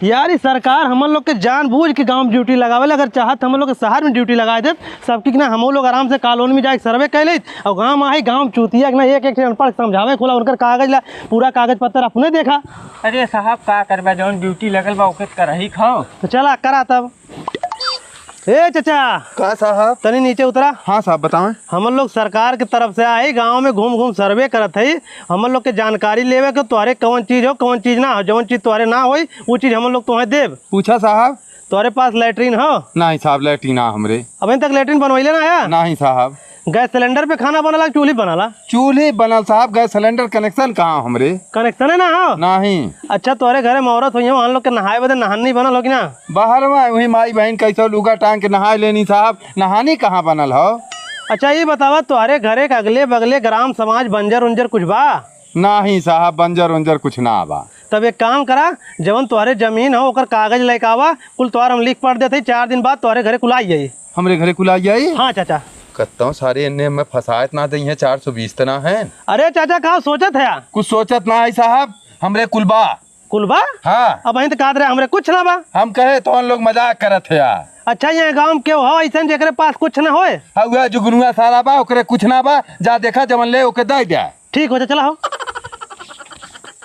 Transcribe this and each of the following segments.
यार ये सरकार हम लोग के जानबूझ के गांव में ड्यूटी लगावे, अगर चाहत हम लोग के शहर में ड्यूटी लगा दे सबकी ना हम लोग आराम से कॉलोनी में जाके सर्वे कर ले और गाँव में आई गाँव चूतिया ना एक एक अनपढ़ समझावे खोला उनकर कागज ला पूरा कागज पत्तर अपने देखा। अरे साहब का करबा जौन ड्यूटी लगल बा ओके करही खाओ। तो चला करा तब। ए चाचा का साहब तनी नीचे उतरा। हाँ साहब बताएं। हम लोग सरकार की तरफ से आए गांव में घूम घूम सर्वे करत है, हम लोग के जानकारी लेवे के तुम्हारे कौन चीज हो कौन चीज ना हो, जौन चीज तुम्हारे ना हो वो चीज हम लोग तुम्हें देव। पूछा साहब। तुम्हारे पास लैट्रीन हो? नहीं साहब लैट्रीन हमरे अभी तक लैट्रीन बनवाइले ना आया? नहीं साहब। गैस सिलेंडर पे खाना बनाला चूल्ही बनाला? चूल्हे बनल साहब, गैस सिलेंडर कनेक्शन कहाँ हमरे? कनेक्शन है ना हो? नहीं। अच्छा तुम्हारे घरे में औरत हुई हम लोग के नहाए बदे नहान नहीं बनल हो कि ना? बाहर में वही माई बहन कैसे लुगा टांग के नहा लेनी साहब, नहानी कहाँ बनल हो? अच्छा ये बतावा तुम्हारे घरे के अगले बगले ग्राम समाज बंजर उंजर कुछ बा? नहीं साहब बंजर उंजर कुछ ना बा। तब एक काम करा, जवन तुम्हारे जमीन हो ओकर कागज लेके आवा, कुल तुम्हारा हम लिख पढ़ देते 4 दिन बाद तुम्हारे घरे कुल आई जाई। हमरे घरे कुल आ जाई? हाँ चाचा। कत्ता सारे इन्ने में फसायत ना दई है 420 तना है। अरे चाचा कहा सोचत है? कुछ सोचत ना है साहब, हमरे कुलबा। कुलबा? हाँ। अब अहीं तो काद रहे हमरे कुछ ना बा। हम कहे तो लोग मजाक करत है यार। अच्छा ये गांव के हो ऐसा जेकरे पास कुछ ना होए? हुआ जुगनुआ सारा बा ओकरे कुछ ना बा, जा देखा जमन ले ओके दे दिया। ठीक हो चला हो।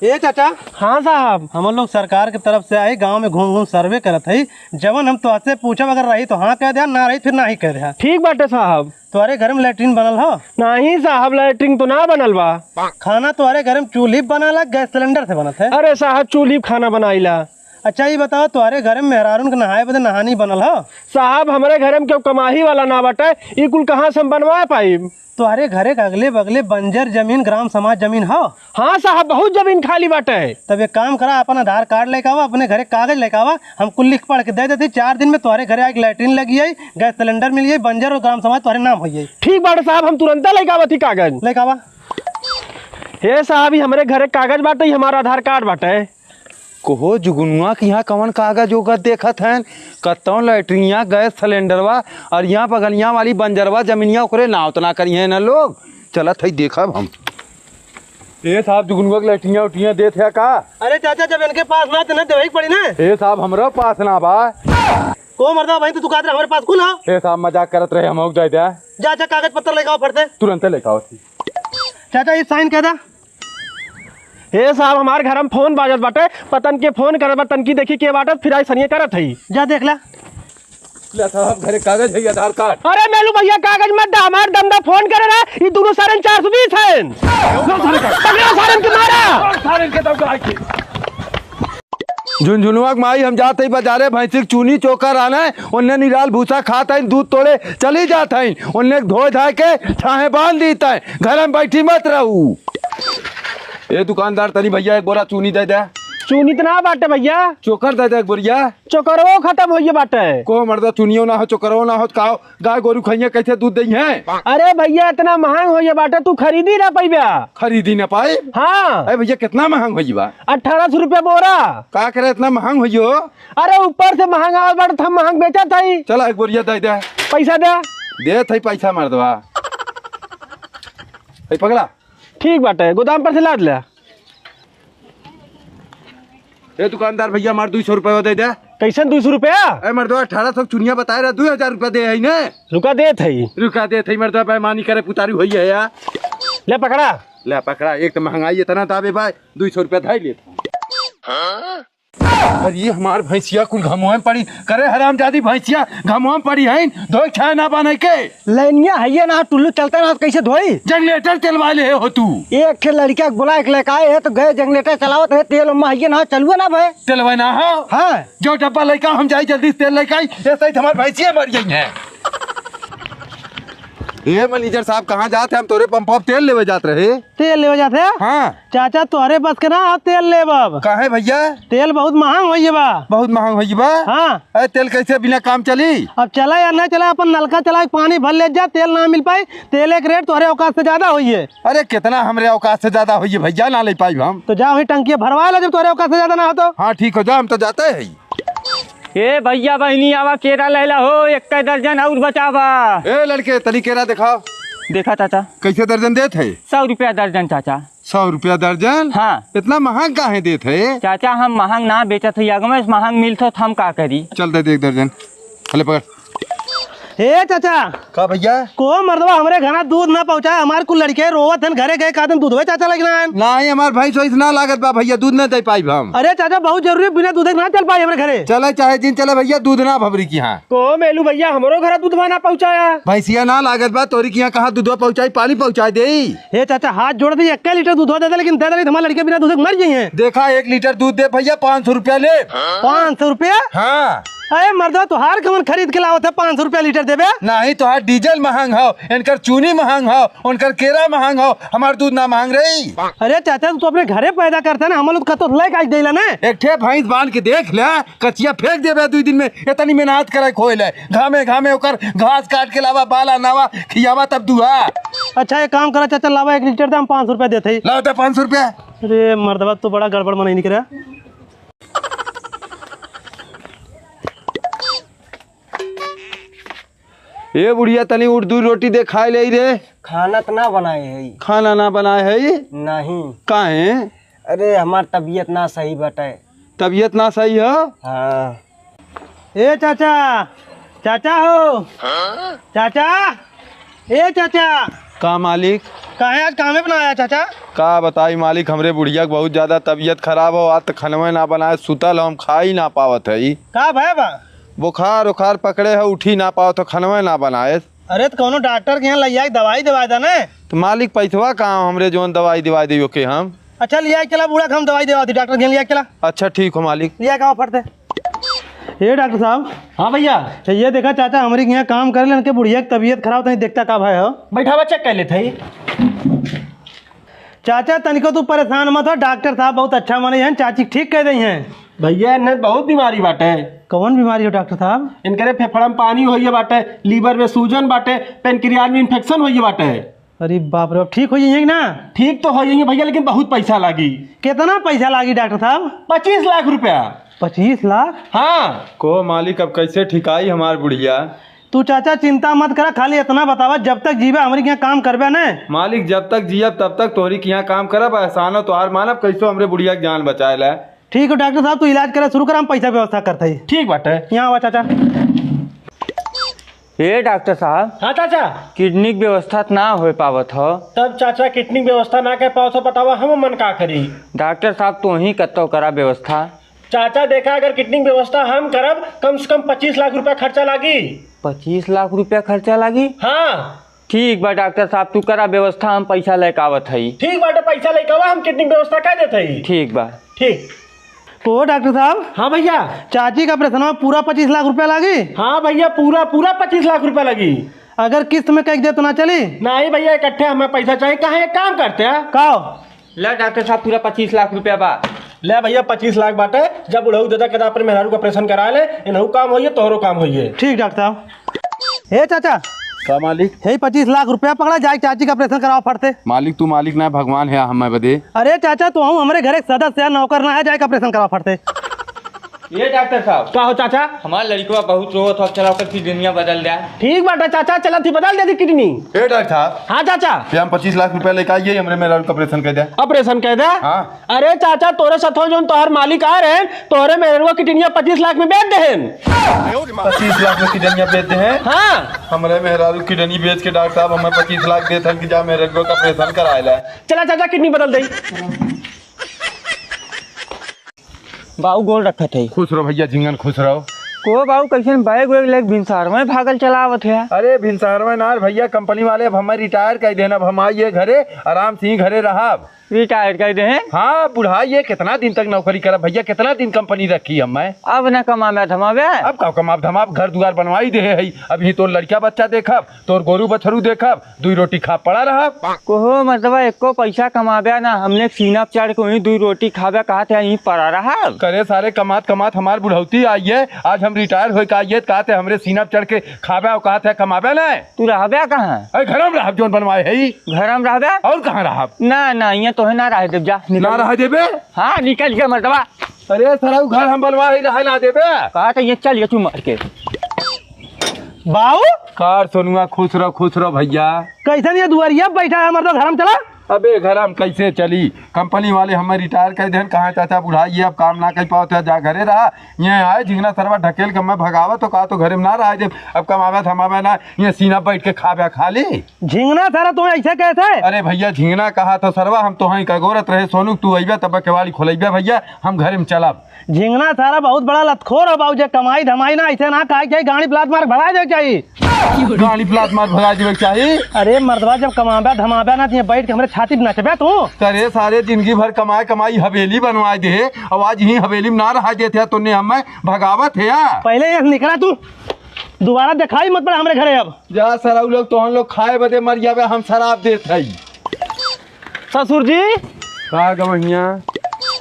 ए चाचा। हाँ साहब। हम लोग सरकार की तरफ से आए गांव में घूम घूम सर्वे करत है, जवन हम तुझसे पूछब अगर रही तो हाँ कह दिया, ना रही फिर ना ही कह दिया। ठीक बाटे साहब। तुम्हारे घर में लैट्रिन बनल हो? नहीं साहब लैट्रिन तो ना बनल बा। खाना तुम्हारे घर में चूल्ही बनाला गैस सिलेंडर से बनत है? अरे साहब चूल्ही खाना बनाईला। अच्छा ये बताओ तुम्हारे घर में मेहरारून के नहाए बदे नहानी बनल हो? साहब हमारे घर में क्यों कमाही वाला ना बटे, ये कुल कहाँ से हम बनवा पाई? तुम्हारे घरे के अगले बगले बंजर जमीन ग्राम समाज जमीन हो? हाँ साहब बहुत जमीन खाली बाटे। तब एक काम करा, अपन आधार कार्ड लेके आवा, अपने घरे कागज लेके आवा, हम कुल लिख पढ़ के दे देते 4 दिन में तुम्हारे घरे एक लैट्रिन लगी है, गैस सिलेंडर मिली है, बंजर और ग्राम समाज तुम्हारे नाम हुई है। ठीक बाटे साहब हम तुरंत लेके आवत ही कागज। लेके आवा। हे साहब ही हमारे घरे कागज बाटे, हमारा आधार कार्ड बाटे। कोहो जुगनुआ की यहाँ कवन कागज होगा देखत हैं, कत्तों लैट्रिनिया गैस सिलेंडरवा और यहाँ बगलियाँ वाली बंजरवा जमीनिया ओकरे नाव तना करी है ना लोग। चलत है देखब हम। ए साहब जुगनुआ की लैट्रिनिया उठिया देत है का? अरे चाचा जब इनके पास ना तो ना देवे पड़ी ना। ए साहब हमरा पास ना बा। को मरदा भाई तो तू कहत रहे हमारे पास कुल हो? ए साहब मजाक करत रहे हम दे दे। जा जा कागज पत्तर लेके आओ फटते। तुरंत लेके आओ। चाचा ये साइन कर दा। हे साहब हमारे घर में फोन बाजत बाटे, पतन के फोन करत बा, तनकी देखी के बाटे फिर आई सनिए करत है। जा देख ला। ले साहब घरे कागज है आधार कार्ड। अरे मेलू भैया कागज मत दा, हमार दमदा फोन करे ना, ये दोनों सारन 420 है। पकड़ो सारन के मारा। सारन के दम आके झुनझुनुआ माई हम जाते ही बाजारे भैंसी चूनी चोकर आना है, उन्हें निराल भूसा खाता है, दूध तोड़े चली जाता है, उन्हें धो धा के छाहे बांध देता है, घर में बैठी मत रहू। ये दुकानदार तनी भैया एक बोरा चूनी दे दे। चूनी तो ना बाटे भैया, चोकर दे दे एक बोरिया। चोकरो खत्म होइए बाटे। को मर्दा चुनियो ना हो चोकरो ना हो काओ गाय गोरू खइया कैसे दूध दई है? अरे भैया इतना महंग होइए बाटे, तू खरीदी ना पाइबा। खरीदी ना पाए? हाँ। अरे भैया कितना महंग होई बा? 1800 रुपया बोरा। का करे इतना महंग होइयो? अरे ऊपर से महंग आवत बाटे, हम महंग बेचा था। चला एक बोरिया दे दे। पैसा दे। दे थई पैसा मर्दवा। ए पगला। ठीक बाटे गोदाम पर से लाद ले। ए दुकानदार भैया मार 200 रुपया दे दे। कैसे 200 रुपया? ए मर्दवा 1800 चुनिया बताए रहा 2000 रुपया दे है ने। रुका दे थई। रुका दे थई मर्दवा बेईमानी करे पुतारी होई है यार। ले पकड़ा। ले पकड़ा, एक तो महंगाई इतना ताबे भाई 200 रुपया धाई लेता। अरे ये हमार भैंसिया कुल घमों में पड़ी करे हरामजादी भैंसिया घमों में पड़ी है, धोई छाया ना बने के लाइनिया है ना टुल्लू चलता ना कैसे धोई? जनरेटर चलवा ले हो तू। एक ठे लड़का बुला के लेके आए है तो गए जनरेटर चलावत है, तेल में है ना चलुआ ना भाई चलवा ना हो। हाँ जो डब्बा लेके हम जाए जल्दी तेल लेके आई, ऐसा ही हमारी भैंसिया मर गई है। ये मैनेजर साहब कहाँ जाते हम तोरे पंप पर तेल लेवे जाते रहे। तेल लेवे जाते? हाँ चाचा तोहरे बस के ना तेल ले बाब। काहे भैया? तेल बहुत महंग होइए बा। बहुत महंग होइए बा? हाँ। अरे तेल कैसे बिना काम चली? अब चला या ना चला, अपन नलका चला पानी भर ले जा, तेल ना मिल पाई, तेल एक रेट तोहरे औकात से ज्यादा होइए। अरे कितना हमरे औकात से ज्यादा होइए भैया, ना ले पाई हम। तो जा वही टंकी भरवा ले जब तोहरे औकात से ज्यादा ना हो तो। हाँ ठीक हो जा, हम तो जाते है। ए भैया बहनी आवा केरा लेला हो, 1 दर्जन और बचावा। ए लड़के तनी केरा दिखाओ। देखा चाचा कैसे दर्जन देते है? 100 रुपया दर्जन चाचा। 100 रुपया दर्जन? हाँ। इतना महंग काहे देते है? चाचा हम महंग ना बेचत है, अगर में महंग मिलता तो हम का करी। चल दे 1 दर्जन। हले पकड़। हे चाचा का भैया? को मर्दवा हमरे घना दूध ना पहुंचाए, हमार कुल लड़के रोवत हन, घरे गए कादन दूध चाचा लगना है। नहीं हमार भाई सोइस ना लागत बा भैया, दूध ना दे पाई हम। अरे चाचा बहुत जरूरी, बिना दूध ना चल पाए हमारे घरे। चले चाहे जिन चले भैया, दूध ना भबरी की यहाँ। को मेलू भैया हमरो घर दूधवा ना पहुंचाया। भैंसिया ना लागत बा, तोरी की यहाँ कहाँ दूधवा पहुँचाई, पानी पहुँचाई दे। हे चाचा हाथ जोड़ दी, 1 लीटर दूध दे दे, लेकिन दे दे हमारे लड़के बिना दूध के मर जाइए। देखा 1 लीटर दूध दे भैया, 500 रुपया ले। 500 रुपया? हाँ। अरे मर्दवा तुहार कमन खरीद के लावत है 500 रुपया लीटर देवे? नहीं तो हार डीजल महंग हो, इनकर चूनी महंग हो, उनकर केरा महंग हो, हमार दूध ना महंग रही। अरे चाचा तू अपने घरे पैदा करता है ना, हम लोग कतो लायक आज देला ना। एक ठे भैंस बांध के देख ले, कचिया फेंक देबे 2 दिन में, इतनी मेहनत करे खोए ले, घामे घामे ओकर घास काट के लावा, बाला नावा खियावा तब दुआ। अच्छा एक काम करा चाचा, लावा 1 लीटर दाम 500 रुपया देते ही। लाओ 500 रुपया। अरे मर्दवा तो बड़ा गड़बड़ मन नहीं करे। ए बुढ़िया तनी उर्दू रोटी दे खाए ले रे। खाना तो ना बनाए है। खाना ना बनाए है? नहीं। काहे? अरे हमार तबीयत ना सही बटे। तबीयत ना सही है? हाँ। ए चाचा, चाचा हो चाचा, ए चाचा। का मालिक? काहे आज कामे बनाया चाचा? का बताई मालिक, हमरे बुढ़िया के बहुत ज्यादा तबीयत खराब हो, आज तक खनवे ना बनाए, सुतल हम खा ही ना पावत है। का भाई बा? बुखार उखार पकड़े है, उठी ना पाओ तो खनवे ना बनाए। अरे तो कोनो डॉक्टर के यहाँ लिया दवाई दवा था ना। तो मालिक पैसवा कहाँ हमरे जोन दवाई दिवा दियो के हम? अच्छा लिया चला बूढ़ा हम दवाई देवा दी, डॉक्टर के यहाँ लिया चला। अच्छा ठीक हो मालिक। लिया कहाँ फटते? ये डॉक्टर साहब। हाँ भैया। ये देखा चाचा हमारे यहाँ काम करे लेकिन बुढ़िया की तबीयत खराब नहीं देखता का भाई हो। बैठावा चेक कर लेते ही। चाचा तनिको तू परेशान मत हो, डॉक्टर साहब बहुत अच्छा माने हैं, चाची ठीक कह रही हैं। भैया इन्हें बहुत बीमारी बाटे। कौन बीमारी हो डॉक्टर साहब? इनकरे फेफड़ा में पानी होइए बाटे, लीवर में सूजन बाटे, पेनक्रियाज में इन्फेक्शन होइए बाटे। अरे बाप रे, ठीक हो जाएंगे ना? ठीक तो हो जाएंगे भैया, लेकिन बहुत पैसा लागी। कितना पैसा लागी डॉक्टर साहब? 25 लाख रुपया। 25 लाख? हाँ। को मालिक अब कैसे ठिकाई हमार बुढ़िया? तू चाचा चिंता मत करा, खाली इतना बतावा जब तक जीवे हमारे यहाँ काम करबे ना। मालिक जब तक जियब तब तक तोहरी के यहाँ काम करब, एहसान हो तोहार मानब, कैसो हमरे बुढ़िया की जान बचाए ला। ठीक हो डॉक्टर साहब, तू इलाज करे शुरू कर, हम पैसा व्यवस्था करते ही। ठीक बाटे। यहाँ आवा चाचा। ये डॉक्टर साहब हाँ चाचा। किडनी की व्यवस्था ना हो पावत हो। तब चाचा किडनी व्यवस्था ना कर पाओ तो बतावा हम मन का करी। डॉक्टर साहब तू ही कतो करा व्यवस्था। चाचा देखा अगर किडनी व्यवस्था हम करब, कम से कम 25 लाख रुपया खर्चा लागी। 25 लाख रुपया खर्चा लागी? हाँ। ठीक बा डॉक्टर साहब तू करा व्यवस्था, हम पैसा लेके आवत हई। ठीक बाटे, पैसा लेके आवा, हम किडनी व्यवस्था कर देते ही। ठीक बा। ठीक। तो डॉक्टर साहब। हाँ भैया। चाची का ऑपरेशन में पूरा 25 लाख रुपया लागी? हाँ भैया, पूरा 25 लाख रुपया लगी। अगर किस्त में कह दे तो ना चली? नहीं भैया, इकट्ठे हमें पैसा चाहिए। कहाँ एक काम करते हैं। का ले डॉक्टर साहब पूरा 25 लाख रुपया बा। ले भैया 25 लाख बाटे, जब उड़ऊ दादा कदा अपने मेहरारू का ऑपरेशन करा ले, इनहू काम होइए तोहरो काम होइए। ठीक डॉक्टर साहब। हे चाचा। का मालिक? हे 25 लाख रुपया पकड़ा जाए, चाची का ऑपरेशन कराओ फटते। मालिक तू मालिक ना भगवान है हमें बदे। अरे चाचा तू हम हमारे घर एक सदस्य नौकर ना है, जाए का ऑपरेशन कराओ फटते। ये डॉक्टर साहब का हो चाचा? हमार लड़कवा बहुत रोत हो, चला ओकर किडनिया बदल दे। ठीक बाटे चाचा, चला थी बदल दे दी किडनी। ए डॉक्टर साहब। हाँ चाचा। हम 25 लाख रुपया लेके आइए, हमरे मेहरारू का ऑपरेशन कर दे। ऑपरेशन कह दे। हाँ। अरे चाचा तोरे सथो जो तोहर मालिक आ रहे हैं, तोहरे मेहरुआ किडनिया 25 लाख में बेच दे। 25 लाख में किडनिया बेचते हैं? हाँ। हमरे मेहरारू किडनी बेच के डॉक्टर साहब हमें 25 लाख देते हैं कि जा मेहरारू का ऑपरेशन कराए ला। चला चाचा किडनी बदल दे। बाऊ गोल रखत है। खुश रहो भैया, झिंगन खुश रहो। को बाऊ कैसे बैग वैग लेके भिनसार में भागल चलावत है? अरे भिनसार में ना भैया, कंपनी वाले अब हमें रिटायर कर देना, अब हम आइए घरे आराम से ही घरे रहा। रिटायर कर दे हैं? हाँ बुढ़ाइए, कितना दिन तक नौकरी करा भैया, कितना दिन कंपनी रखी हम मैं। अब न कमावे धमावे। अब का कमाब धमाब, घर दुआर बनवाई दे है। अभी तोर लड़का बच्चा देखब, तोर गोरू बछरू देखब, 2 रोटी खा पड़ा रहा। कोहो मतलब एको पैसा कमावे ना, हमने सीना चढ़ के वहीं 2 रोटी खावे कहा थे, यहीं पड़ा रहा। करे सारे कमात कमात हमार बुढ़ौती आइए, आज हम रिटायर हो आइए, कहा थे हमरे सीना चढ़ के खावे और कहा थे कमावे ना। तू रहबे कहाँ? अरे घर में रहा जोन बनवाए है। घर में रहबे? और कहाँ रहा? ना ना ये तो है ना रह देव, जा ना रहा देबे। हाँ निकल के मर्दवा। अरे सारा घर हम बनवा ही रहा ना देबे। कहा था ये चल ये तू मार के। बाऊ कार सोनुआ खुश रहो भैया। कैसे ये दुआरिया बैठा है हमारे तो घर में चला। अबे घर हम कैसे चली, कंपनी वाले हमें रिटायर कर देन, कहाँ चाचा बुढ़ाई ये अब काम ना कर पाओ तो जा घरे रहा। यहाँ आए झिंगना सरवा ढकेल के मैं भगावा तो कहा तो घरे में ना रहा, जब अब कमावे थमावे ना, ये सीना बैठ के खा ली। झिंगना सारा तुम्हें ऐसे कैसे? अरे भैया झिंगना कहा तो सरवा हम तो वहीं कगोरत रहे, सोनू तू अइबे तब केवाड़ी खोलेबे भैया, हम घरे में चलब। झिंगना सारा बहुत बड़ा लतखोर है बाबू, जे कमाई धमाई ना ऐसे ना कहा चाहिए, गाड़ी प्लाट मार भगा दे चाहिए। गाड़ी प्लाट मार भगा देवे चाहिए। अरे मर्दवा जब कमाबा धमाबा ना तो बैठ के हमारे छाती पे नचबे तू। करे सारे जिंदगी भर कमाई हवेली बनवा दे, और आज यही हवेली में ना रहा देते तुमने हमें भगावत है यार। पहले यहाँ निकला तू, दोबारा दिखाई मत पड़ा हमारे घरे। अब जा सरा लोग तो हम लोग खाए बदे मर जावे, हम शराब देते है। ससुर जी का गवैया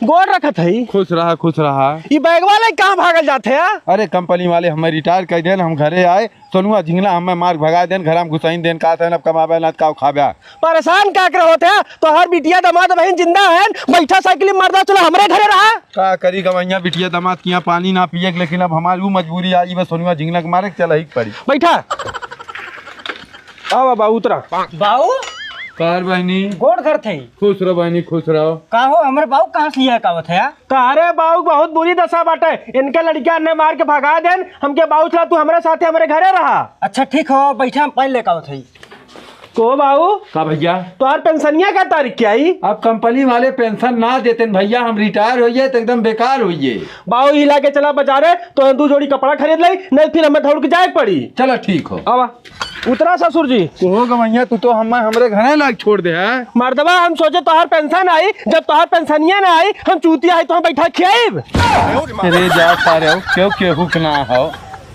गोड़ रखत है। खुश रहा। ये बैग वाले कहाँ भागल जाते हैं? अरे कंपनी वाले हमें रिटायर कर देन, हम घरे आए, सोनुआ झिंगना हमें मार भगा देन, घर हम घुसाइन देन, का अब कमाबे ना का खाबे। परेशान का कर होते हैं तो हर बिटिया दामाद बहन जिंदा है, बैठा साइकिल में मर्दा चलो हमारे घरे रहा। का करी गवैया बिटिया दामाद किया पानी ना पिए, लेकिन अब हमारी वो मजबूरी आई बस सोनुआ झिंगना के मारे चल ही पड़ी। बैठा आओ बाबा उतरा। बाऊ कार बहनी गोड़ घर थे। खुश रहो बहनी, खुश रहो। का हो हमारे बाऊ कहाँ से लिया कावत है? अरे बाऊ बहुत बुरी दशा बाटे, इनके लड़कियां ने मार के भगा देन, हमके बाऊ चला तू हमारे साथ हमारे घरे रहा। अच्छा ठीक हो, बैठा हम पहले कावत है। को बाऊ का भैया तुम्हार पेंशनिया का तारीख क्या आई? अब कंपनी वाले पेंशन ना देते भैया, हम रिटायर होइए तो एकदम बेकार होइए। बाऊ हिला के चला बाजारे तो 2 जोड़ी कपड़ा खरीद ली, नहीं फिर हमें दौड़ के जाए पड़ी। चलो ठीक हो। आवा उतरा ससुर जी। हो गवैया तू तो हमरे घरे लाग छोड़ दे है। मर्दबा हम सोचे तोहार पेंशन आई, जब तोहार पेंशनिया ना आई हम चूतिया आई तो हम बैठा खियाब। अरे जा सारे हो क्यों केहू के ना हो,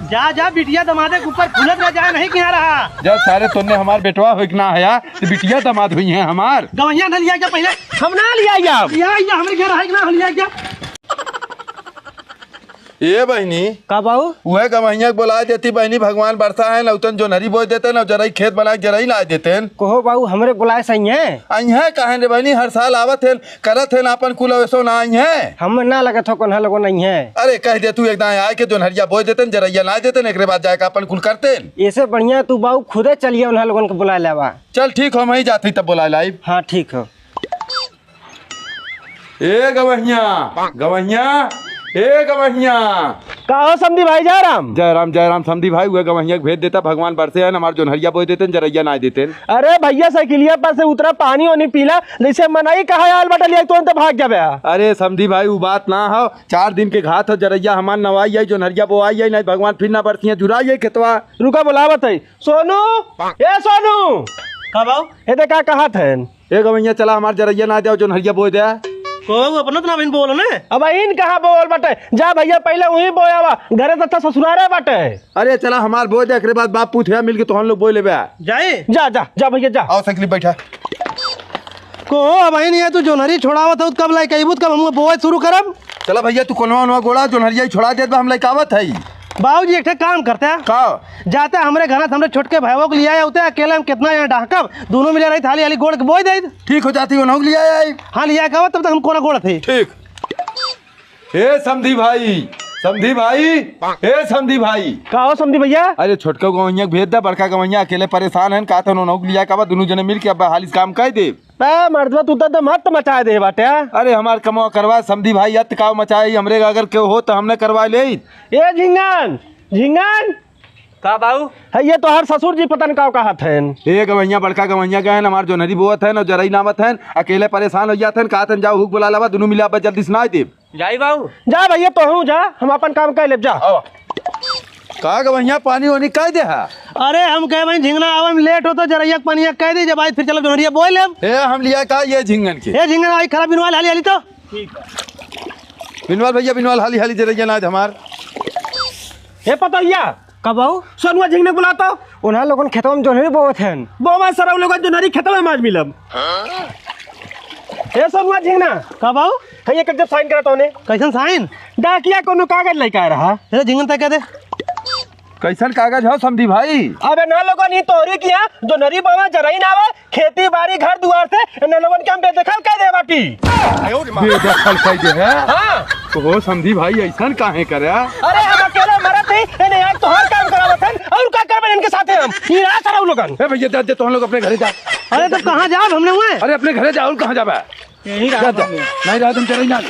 जा बिटिया दमादे के ऊपर फुलत रह जाए, नहीं किया रहा। जब सारे तुमने हमार बेटवा हो ना है तो बिटिया दामाद हुई है हमार। गवैया न लिया क्या पहले? हम ना लिया या हमारे घर है कि ना लिया क्या? ये बहनी का बाऊ वह गवैया बुला देती बहनी, भगवान बरसा है ना उतन जो नरी बोल देते ना, जरा खेत बना जरा ला देते। कहो बाऊ हमरे बुलाए सही है। आई है कहे रे बहनी, हर साल आवत है करत है ना अपन कुल वैसो ना आई है। हम ना लगत हो कोन्हा लोगो नहीं है। अरे कह दे तू एकदम आए के जो नरिया बोल देते जरैया ला देते, एक बाद जाके अपन कुल करते। ऐसे बढ़िया तू बाऊ खुदे चलिए उन्हा लोगन के बुला लेवा। चल ठीक हो, मैं जाती तब बुला लाई। हाँ ठीक हो। ए गवैया का हो समधी भाई जयराम समधी भाई, हुए गवैया भेज देता, भगवान बरसे है हमारे जो नरिया बोल देते जरैया ना देते। अरे भैया साइकिलिया पर से उतरा, पानी वानी पीला, जैसे मनाई कहा यार बटल तो भाग जाबे। अरे समधी भाई वो बात ना हो, 4 दिन के घात हो, जरैया हमार नवाई आई, जो नरिया बो आई नहीं भगवान फिर ना बरसिया जुराई है खेतवा। रुका बुलावत है। सोनू ए सोनू का बाबू हे दे का कहा थे? ए गवैया चला हमार जरैया ना दे जो नरिया बोल दे। को अपना तो ना बहन बोलो ना। अब इन कहा बोल बटे, जा भैया पहले वही बोयावा, घरे तथा ससुरारे बटे। अरे चला हमार बोल दे, एक बाद बाप पूछे मिल के तो हम लोग बोले जाए। जा भैया जा। आओ साइकिल बैठा। को बहन ये तू जोनहरी छोड़ावत हो कब लाई कईबूत कब हम बोए शुरू करब? चला भैया तू कोनवा गोड़ा जो नरिया छोड़ा दे हम लाइक आवत है। बाबूजी एक काम करते हैं, का जाते हमारे घर हमरे छोटके भाइयों को लिया होते अकेले हम कितना यहाँ डाकब, दोनों मिले रही थाली गोड़ के बोई दे। ठीक हो जाती हो लिया आई। हाँ लिया कब तब तक हम कोना गोड़ थे। ठीक। ए समधी भाई का हो समधी भैया? अरे छोटका गवैया भेज दे, बड़का गवैया अकेले परेशान है, का तो नौक लिया का दोनों जने मिल के अब हालिस काम कर दे। मर्दवा तू तो मत मचा दे बाटे। अरे हमार कमवा करवा समधी भाई, अत का मचाई हमरे अगर क्यों हो तो हमने करवा ले। ए झिंगन का बाऊ है ये तो हर ससुर जी पतन का कहा थे। ए गवैया बड़का गवैया गए हमार जो नरी बोत है ना जरई नामत है, अकेले परेशान हो जाते हैं, कहा था जाओ हुक बुला लवा, दोनों मिला जल्दी सुना दे। जाई बाऊ जा भैया तो हूँ जा, हम अपन काम कर ले जा। का गवैया पानी वानी कह दे है। अरे हम कहे भाई झिंगना आवे में लेट हो तो जरैया पानी कह दे, जब आज फिर चलो जोनहरिया बोल ले। ए हम लिया का ये झिंगन के। ए झिंगना आई खराब बिनवाल हाली हाली तो बिनवाल भैया बिनवाल हाली जरैया ना हमार। हे पतैया का बाऊ सोनुआ झिंगने बुलाता, उन्हा लोगन खेतवा में जोनहरी बोवत हैं। बोमा सरव लोग जो नरी खेतवा में माज मिलब। हे सोनुआ झिंगना का बाबू है ये जब साइन करत होने कैसन साइन? डाकिया कोनो कागज लेके आ रहा। अरे झिंगन तक कह दे कैसन कागज हो समधी भाई? अबे ना लोगन ये तोहरी किया जो नरी बाबा जरई ना आवे, खेती बाड़ी घर दुआर से ना लोगन के हम बेदखल कह दे बाटी। बेदखल कह दे है? हां तो समधी भाई ऐसा काहे करे? अरे हम अकेले मरत नहीं, इन्हें आज तो हर काम करावत हैं और का करबे इनके साथे हम। ये आ सारा लोगन। ए भैया दे तो हम लोग अपने घरे जा। अरे तब कहाँ जाब हमने हुए? अरे अपने घरे जाओ, कहाँ जाबा? यही जा, रहा जा। नहीं रहा तुम चले ना।